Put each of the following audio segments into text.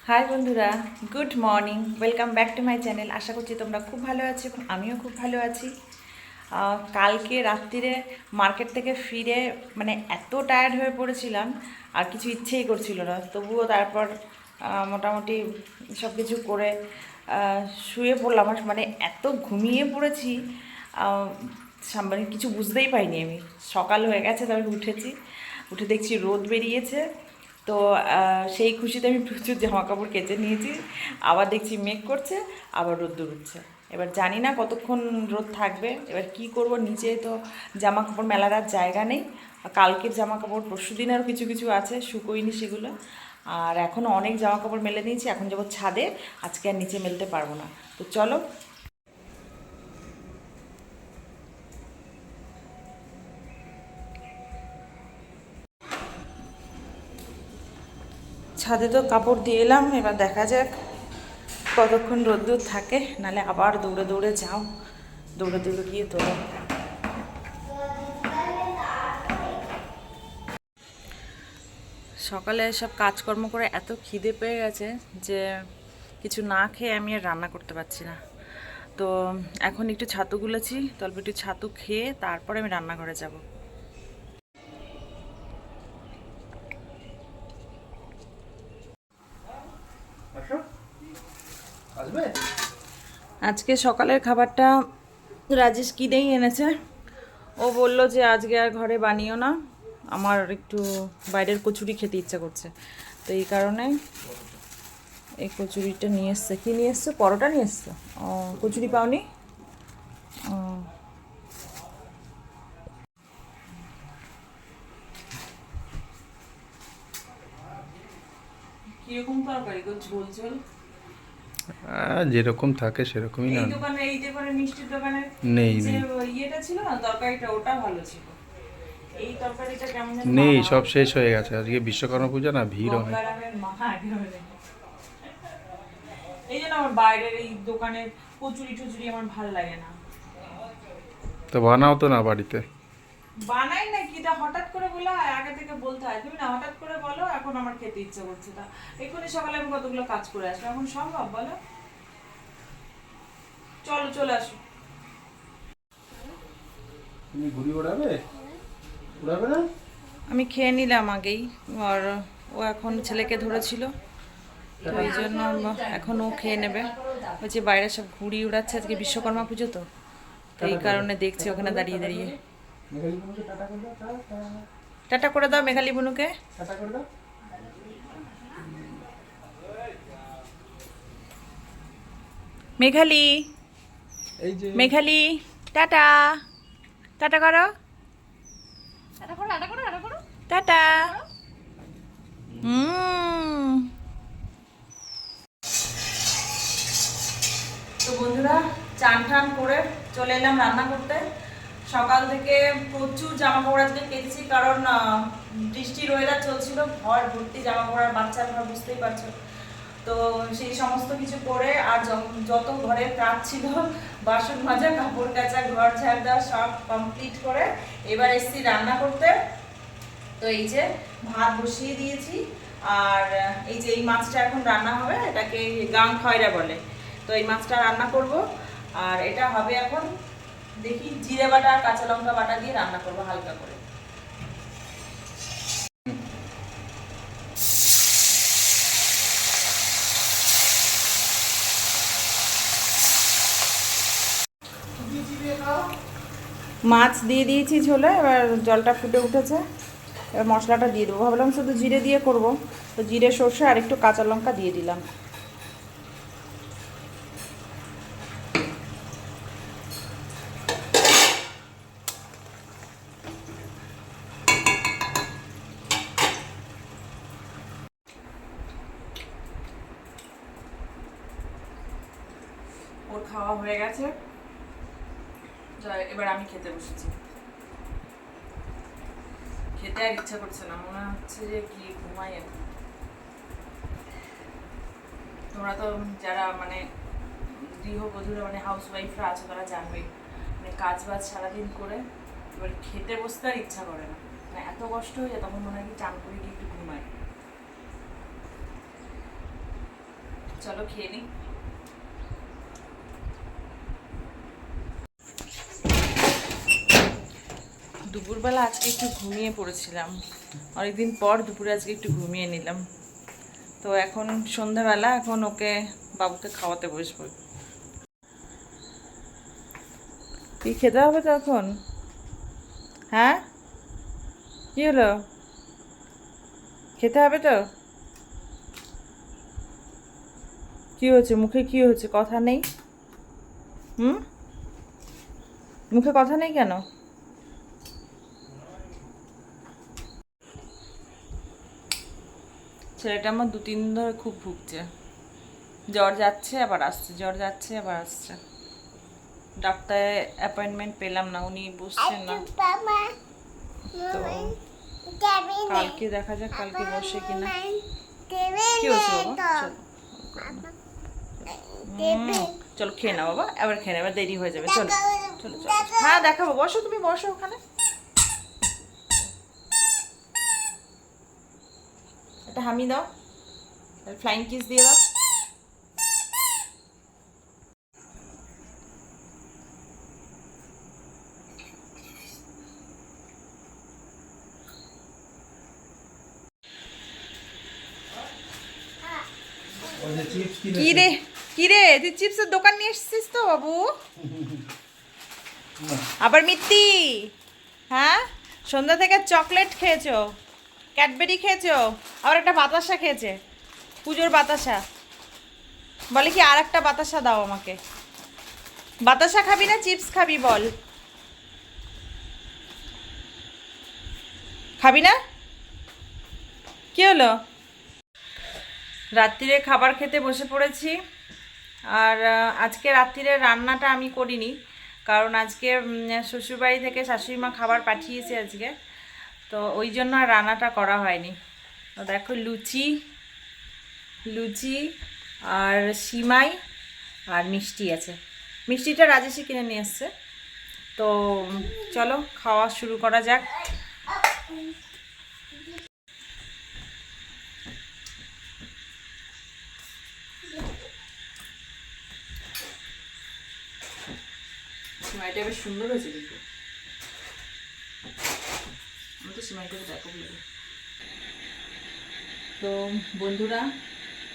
High বন্ধুরা, good morning, welcome back to my channel. আশা করছি তোমরা খুব ভালো আছো এবং আমিও খুব ভালো আছি। কালকে রাত্রিরে মার্কেট থেকে ফিরে মানে এত টায়ার্ড হয়ে পড়েছিলাম, আর কিছু ইচ্ছেই করছিল না। তবুও তারপর মোটামুটি সব কিছু করে শুয়ে পড়লাম। মানে এত ঘুমিয়ে পড়েছি, মানে কিছু বুঝতেই পারিনি আমি। সকাল হয়ে গেছে, তবে উঠেছি, উঠে দেখছি রোদ বেরিয়েছে। তো সেই খুশিতে আমি প্রচুর জামা কাপড় কেচে নিয়েছি। আবার দেখছি মেঘ করছে, আবার রোদ্দুর উঠছে। এবার জানি না কতক্ষণ রোদ থাকবে। এবার কি করব, নিচে তো জামা কাপড় মেলার আর জায়গা নেই। কালকের জামা কাপড় পরশু দিনেরও কিছু কিছু আছে, শুকোইনি সেগুলো। আর এখনও অনেক জামা কাপড় মেলে দিয়েছি, এখন যাবো ছাদে। আজকে আর নিচে মেলতে পারবো না। তো চলো। ছাদে তো কাপড় দিয়ে এলাম, এবার দেখা যাক কতক্ষণ রোদ্দুর থাকে, নালে আবার দৌড়ে দৌড়ে যাও, দৌড়ে দৌড়ে গিয়ে তোলো। সকালে সব কাজকর্ম করে এত খিদে পেয়ে গেছে যে কিছু না খেয়ে আমি আর রান্না করতে পারছি না। তো এখন একটু ছাতু গুলেছি, তারপর একটু ছাতু খেয়ে তারপরে আমি রান্নাঘরে যাব। আজকে সকালের খাবারটা রাজেশ কিনেই এনেছে। ও বলল যে আজকে আর ঘরে বানিও না, আমার একটু বাইরের কচুরি খেতে ইচ্ছা করছে। তো এই কারণে এই কচুরিটা নিয়ে এসছে। কী নিয়ে এসছে? পরোটা নিয়ে এসছে। ও, কচুরি পাওনি? ও, কিরকম তরকারি গো? ঝোল ঝোল? যেরকম থাকে সেরকমই এই না। দোকানে, এই দোকানে মিষ্টির দোকানে নেই যে নেই ইয়েটা ছিল না, তরকারিটা, ওটা ভালো ছিল। এই তরকারিটা কেমন যেন নেই, মাখা সব মাখা। শেষ হয়ে গেছে। আজকে বিশ্বকর্মা পূজা না, ভিড় অনেক। গঙ্গারামের মাখা একেবারে। এই জন্য আমার বাইরের এই দোকানের কচুরি টচুরি আমার ভাল লাগে না। তো বানাও তো না বাড়িতে। বানাই না কি, তা হঠাৎ করে বলা হয়? আগে থেকে বলতে হয়। তুমি না হঠাৎ করে বলো এখন আমার খেতে ইচ্ছা করছে। তা এক্ষুনি সকালে আমি কতগুলো কাজ করে আসবো, এখন সম্ভব বলো? চলো, চলে আসো। তুমি ঘুড়ি ওড়াবে? উড়াবে না? আমি খেয়ে নিলাম আগেই। আর ও এখন ছেলেকে ধরেছিল, তো এই জন্য এখন ও খেয়ে নেবে। ওই যে বাইরে সব ঘুড়ি উড়াচ্ছে, আজকে বিশ্বকর্মা পুজো তো, তো এই কারণে দেখছি ওখানে দাঁড়িয়ে দাঁড়িয়ে। মেঘালি বোনকে টাটা করে দাও, টাটা। টাটা করে দাও মেঘালি বুনুকে। টাটা করে দাও। মেঘালি, এই যে মেঘালি, টাটা, টাটা করো, টাটা। হুম। তো বন্ধুরা, চান টান করে চলে এলাম রান্না করতে। সকাল থেকে প্রচুর জামা কাপড় আজকে কেচেছি, কারণ বৃষ্টির ওয়েদার চলছিল, ঘর ভর্তি জামা কাপড়, বাচ্চার ঘর, বুঝতেই পারছো। তো সেই সমস্ত কিছু করে আর যত ঘরের কাজ ছিল, বাসন মাজা, কাপড় কাচা, ঘর ঝাড় দেওয়া, সব কমপ্লিট করে এবার এসছি রান্না করতে। তো এই যে ভাত বসিয়ে দিয়েছি, আর এই যে এই মাছটা এখন রান্না হবে, এটাকে গাং খয়রা বলে। তো এই মাছটা রান্না করব, আর এটা হবে এখন দেখি জিরে বাটা আর কাঁচা লঙ্কা বাটা দিয়ে রান্না করব হালকা করে। মাছ দিয়ে দিয়েছি ঝোলে, এবার জলটা ফুটে উঠেছে, এবার মশলাটা দিয়ে দেবো। ভাবলাম শুধু জিরে দিয়ে করব, তো জিরে, সর্ষে আর একটু কাঁচা লঙ্কা দিয়ে দিলাম। ওর খাওয়া হয়ে গেছে, এবার আমি খেতে বসেছি। খেতে আর ইচ্ছা করছে না, মনে হচ্ছে যে কি ঘুমাই এখন। তোমরা তো যারা মানে গৃহবধূরা, মানে হাউস ওয়াইফরা আছে, তারা জানবেই, মানে কাজ বাজ সারাদিন করে এবার খেতে বসতে আর ইচ্ছা করে না, মানে এত কষ্ট হয়ে যায়, তখন মনে হয় কি চান করে গিয়ে একটু ঘুমাই। চলো খেয়ে নিই। দুপুরবেলা আজকে একটু ঘুমিয়ে পড়েছিলাম, অনেকদিন পর দুপুরে আজকে একটু ঘুমিয়ে নিলাম। তো এখন সন্ধ্যাবেলা, এখন ওকে বাবুকে খাওয়াতে বসবো। কি খেতে হবে তো এখন? হ্যাঁ, কি হলো? খেতে হবে তো? কি হয়েছে মুখে, কি হয়েছে? কথা নেই? হুম, মুখে কথা নেই কেন? ছেলেটা আমার 2-3 দিন ধরে খুব ভুগছে, জ্বর যাচ্ছে আবার আসছে, জ্বর যাচ্ছে আবার আসছে। ডাক্তারের অ্যাপয়েন্টমেন্ট পেলাম না, উনি বসছেন না। তো কালকে দেখা যাক, কালকে বসে কিনা। কি হয়েছে বাবা? চলো চলো খেয়ে নাও বাবা, এবার খেয়ে নাও, এবার দেরি হয়ে যাবে। চলো চলো চলো, হ্যাঁ দেখাবো, বসো তুমি, বসো ওখানে। একটা হামি দাও, ফ্লাইং কিস দিয়ে দাও। ওই যে চিপস কিনে কি রে, কি রে, তুই চিপসের দোকান নিয়ে এসেছিস তো বাবু? আবার মিত্তি? হ্যাঁ, সন্ধ্যা থেকে চকলেট খেয়েছো, ক্যাডবেরি খেয়েছো, আবার একটা বাতাসা খেয়েছে, পুজোর বাতাসা। বলে কি আর একটা বাতাসা দাও আমাকে। বাতাসা খাবি না চিপস খাবি বল? খাবি না? কি হলো? রাত্রিরে খাবার খেতে বসে পড়েছি। আর আজকে রাত্রিরে রান্নাটা আমি করিনি, কারণ আজকে শ্বশুরবাড়ি থেকে শাশুড়ি মা খাবার পাঠিয়েছে আজকে, তো ওই জন্য আর রান্নাটা করা হয়নি। তো দেখো লুচি, লুচি আর সিমাই আর মিষ্টি আছে। মিষ্টিটা রাজেশই কিনে নিয়ে এসছে। তো চলো খাওয়া শুরু করা যাক। সিমাইটা বেশ সুন্দর হয়েছে কিন্তু, আমি তো সিমাইটা দেখো বলে। তো বন্ধুরা,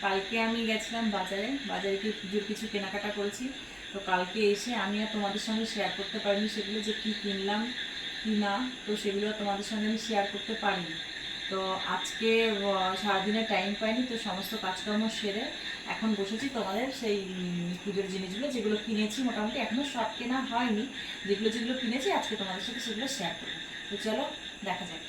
কালকে আমি গেছিলাম বাজারে, বাজারে গিয়ে পুজোর কিছু কেনাকাটা করেছি। তো কালকে এসে আমি আর তোমাদের সঙ্গে শেয়ার করতে পারিনি সেগুলো, যে কী কিনলাম কি না, তো সেগুলো তোমাদের সঙ্গে আমি শেয়ার করতে পারিনি। তো আজকে সারাদিনে টাইম পাইনি, তো সমস্ত কাজকর্ম সেরে এখন বসেছি তোমাদের সেই পুজোর জিনিসগুলো যেগুলো কিনেছি, মোটামুটি এখনও সব কেনা হয়নি, যেগুলো যেগুলো কিনেছি আজকে তোমাদের সাথে সেগুলো শেয়ার করবো। তো চলো দেখা যাক।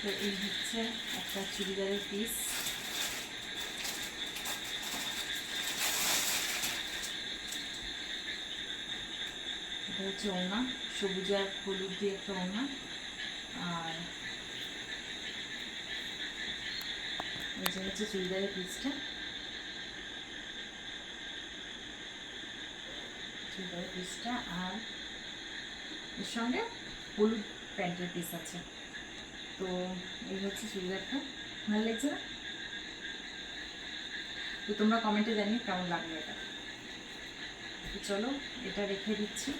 তো এই হচ্ছে একটা চুড়িদারের পিস, এটা হচ্ছে ওড়না, সবুজ আর হলুদ দিয়ে একটা ওড়না। আর এই যে হচ্ছে চুড়িদারের পিসটা, চুড়িদারের পিসটা, আর এর সঙ্গে হলুদ প্যান্টের পিস আছে। তো এই হচ্ছে চুড়িদারটা, ভালো লাগছে না? তো তোমরা কমেন্টে জানিয়ে কেমন লাগবে এটা। তো চলো এটা রেখে দিচ্ছি,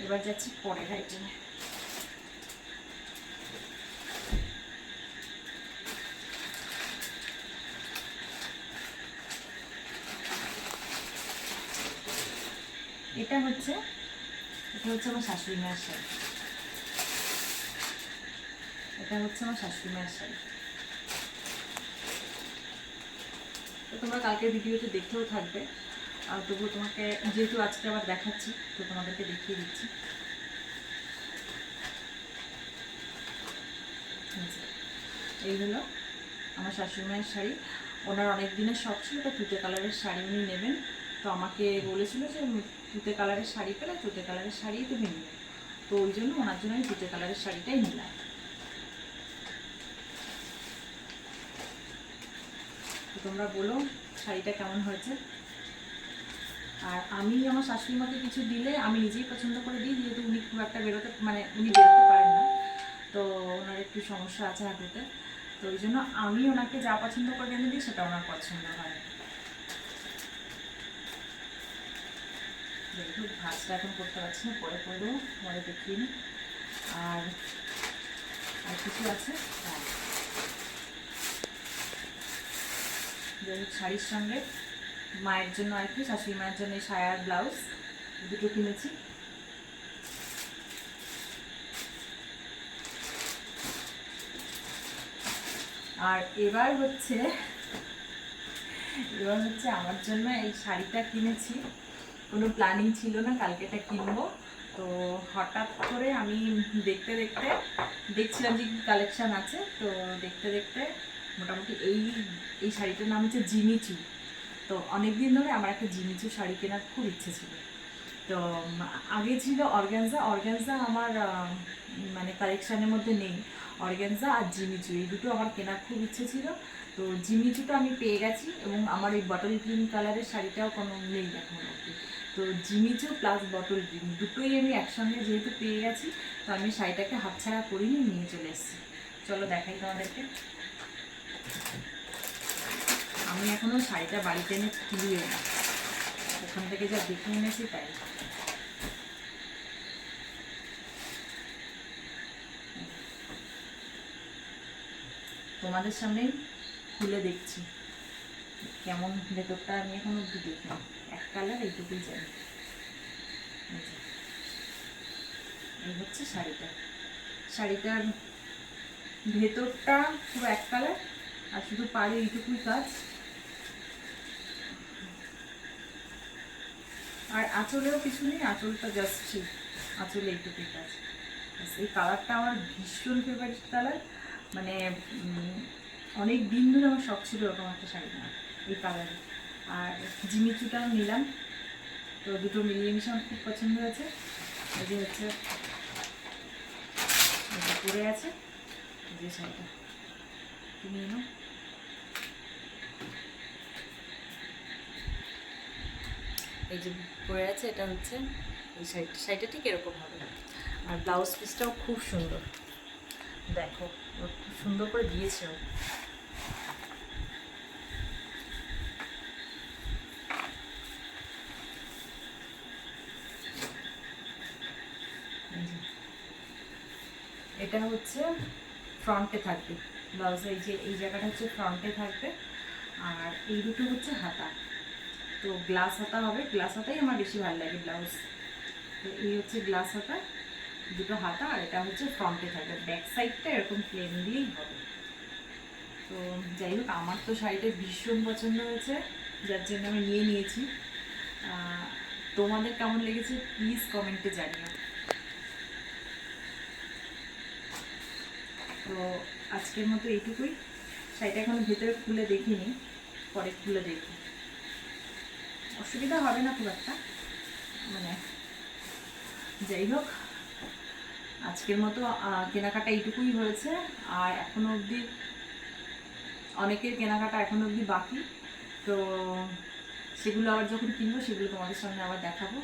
এবার যাচ্ছি পরের আইটেমে। এটা হচ্ছে আমার শাশুড়ি মায়ের শাড়ি, এটা হচ্ছে আমার শাশুড়ি মায়ের শাড়ি। তো তোমরা কালকের ভিডিওতে দেখতেও থাকবে, আর তবুও তোমাকে যেহেতু আজকে আবার দেখাচ্ছি, তো তোমাদেরকে দেখিয়ে দিচ্ছি। এই হলো আমার শাশুড়ি মায়ের শাড়ি। ওনার অনেক দিনের শখ ছিল একটা তুতে কালারের শাড়ি উনি নেবেন, তো আমাকে বলেছিল যে তুতে কালারের শাড়ি পেলে তুতে কালারের শাড়িই তুমি নেবে, তো ওই জন্য ওনার জন্য আমি তুতে কালারের শাড়িটাই নিলাম। তো তোমরা বলো শাড়িটা কেমন হয়েছে। আর আমি আমার শাশুড়ি মাকে কিছু দিলে আমি নিজেই পছন্দ করে দিই, যেহেতু উনি খুব একটা বেরোতে মানে উনি বেরোতে পারেন না, তো ওনার একটু সমস্যা আছে হাঁটুতে, তো ওই জন্য আমি ওনাকে যা পছন্দ করে এনে দিই সেটা ওনার পছন্দ হয়। যেহেতু ভাজটা এখন করতে পারছি না, পরে করে দেবো, পরে দেখিয়ে নিই। আর আর কিছু আছে, হ্যাঁ, যাই হোক শাড়ির সঙ্গে মায়ের জন্য আর কি, শাশুড়ি মায়ের জন্য এই সায়া আর ব্লাউজ দুটো কিনেছি। আর এবার হচ্ছে আমার জন্য এই শাড়িটা কিনেছি, কোনো প্ল্যানিং ছিল না কালকে এটা কিনবো, তো হঠাৎ করে আমি দেখতে দেখতে দেখছিলাম যে কী কালেকশান আছে, তো দেখতে দেখতে মোটামুটি এই শাড়িটার নাম হচ্ছে জিমিচু। তো অনেক দিন ধরে আমার একটা জিমিচু শাড়ি কেনার খুব ইচ্ছে ছিল। তো আগে ছিল অর্গানজা, অর্গানজা আমার মানে কালেকশানের মধ্যে নেই, অর্গানজা আর জিমিচু এই দুটো আমার কেনার খুব ইচ্ছে ছিল। তো জিমিচুটা আমি পেয়ে গেছি, এবং আমার এই বটল গ্রিন কালারের শাড়িটাও কোনো নেই এখন অবধি। তো জিমিচু প্লাস বটল গ্রিন দুটোই আমি একসঙ্গে যেহেতু পেয়ে গেছি, তো আমি শাড়িটাকে হাতছাড়া করিনি, নিয়ে চলে এসেছি। চলো দেখাই তোমাদেরকে। আমি এখনও শাড়িটা বাড়িতে এনে খুলিও না, ওখান থেকে যা দেখে এনেছি তাই। তোমাদের সামনেই খুলে দেখছি কেমন ভেতরটা, আমি এখন অব্দি দেখি এক কালার, এইটুকুই জানি। এই হচ্ছে শাড়িটা, শাড়িটার ভেতরটা পুরো এক কালার, আর শুধু পাড়ে এইটুকুই কাজ, আর আঁচলেও কিছু নেই, আঁচলটা জাস্ট ঠিক, আঁচলে এইটুকুই কাজ। এই কালারটা আমার ভীষণ ফেভারিট কালার, মানে অনেক দিন ধরে আমার শখ ছিল ওরকম একটা শাড়ি নেওয়ার এই কালারে। আর জিমিচুটাও নিলাম, তো দুটো মিলিয়ে মিশে আমার খুব পছন্দ হয়েছে। এই যে হচ্ছে পরে আছে যে শাড়িটা, তুমি নাও। এই যে পরে আছে, এটা হচ্ছে এই শাড়িটা, শাড়িটা ঠিক এরকম হবে। আর ব্লাউজ পিসটাও খুব সুন্দর, দেখো খুব সুন্দর করে দিয়েছে ও। এটা হচ্ছে ফ্রন্টে থাকবে ব্লাউজে, এই যে এই জায়গাটা হচ্ছে ফ্রন্টে থাকবে, আর এই দুটো হচ্ছে হাতা, তো গ্লাস হাতা হবে, গ্লাস হাতাই আমার বেশি ভালো লাগে ব্লাউজ। তো এই হচ্ছে গ্লাস হাতা, দুটো হাতা, আর এটা হচ্ছে ফ্রন্টে থাকবে, ব্যাক সাইডটা এরকম প্লেন দিয়েই হবে। তো যাই হোক, আমার তো শাড়িটা ভীষণ পছন্দ হয়েছে, যার জন্য আমি নিয়ে নিয়েছি। তোমাদের কেমন লেগেছে প্লিজ কমেন্টে জানিও। তো আজকের মতো এইটুকুই, শাড়িটা এখন ভেতরে খুলে দেখিনি, পরে খুলে দেখি, অসুবিধা হবে না খুব একটা, মানে যাই হোক আজকের মতো কেনাকাটা এইটুকুই হয়েছে। আর এখনো অবধি অনেকের কেনাকাটা এখনো অবধি বাকি, তো সেগুলো আবার যখন কিনবো সেগুলো তোমাদের সামনে আবার দেখাবো।